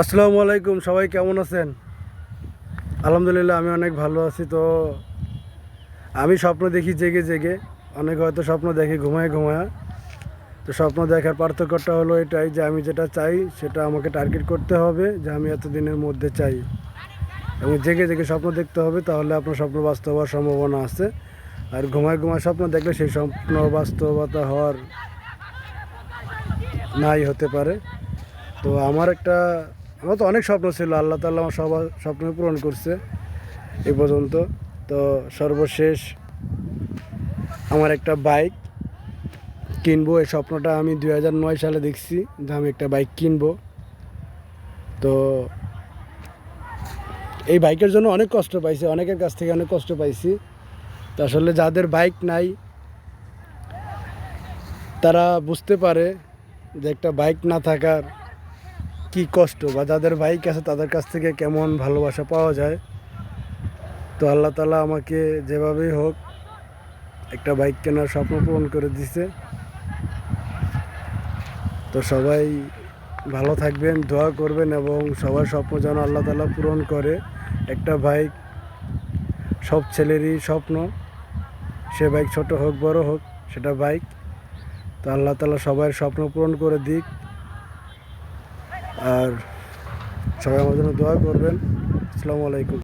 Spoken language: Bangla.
আসসালামু আলাইকুম, সবাই কেমন আছেন? আলহামদুলিল্লাহ আমি অনেক ভালো আছি। তো আমি স্বপ্ন দেখি জেগে জেগে, অনেক হয়তো স্বপ্ন দেখি ঘুমায় ঘুমায়। তো স্বপ্ন দেখার পার্থক্যটা হলো এটাই যে আমি যেটা চাই সেটা আমাকে টার্গেট করতে হবে, যে আমি এত দিনের মধ্যে চাই, এবং জেগে জেগে স্বপ্ন দেখতে হবে, তাহলে আপনার স্বপ্ন বাস্তব হওয়ার সম্ভাবনা আছে। আর ঘুমায় ঘুমায় স্বপ্ন দেখলে সেই স্বপ্ন বাস্তবতা হওয়ার নাই হতে পারে। তো আমার তো অনেক স্বপ্ন ছিল, আল্লাহ তাআলা আমার সব স্বপ্ন পূরণ করছে এ পর্যন্ত। তো সর্বশেষ আমার একটা বাইক কিনবো, এই স্বপ্নটা আমি 2009 সালে দেখছি যে আমি একটা বাইক কিনবো। তো এই বাইকের জন্য অনেক কষ্ট পাইছি, অনেকের কাছ থেকে অনেক কষ্ট পাইছি। তো আসলে যাদের বাইক নাই তারা বুঝতে পারে যে একটা বাইক না থাকার কি কষ্ট, বা যাদের বাইক আছে তাদের কাছ থেকে কেমন ভালোবাসা পাওয়া যায়। তো আল্লাহ তাআলা আমাকে যেভাবেই হোক একটা বাইক কেনার স্বপ্ন পূরণ করে দিছে। তো সবাই ভালো থাকবেন, দোয়া করবেন, এবং সবার স্বপ্ন যেন আল্লাহ তাআলা পূরণ করে। একটা বাইক সব ছেলেরই স্বপ্ন, সে বাইক ছোট হোক বড় হোক, সেটা বাইক। তো আল্লাহ তাআলা সবার স্বপ্ন পূরণ করে দিক। আর সবাই আমার জন্য দোয়া করবেন। আসসালামু আলাইকুম।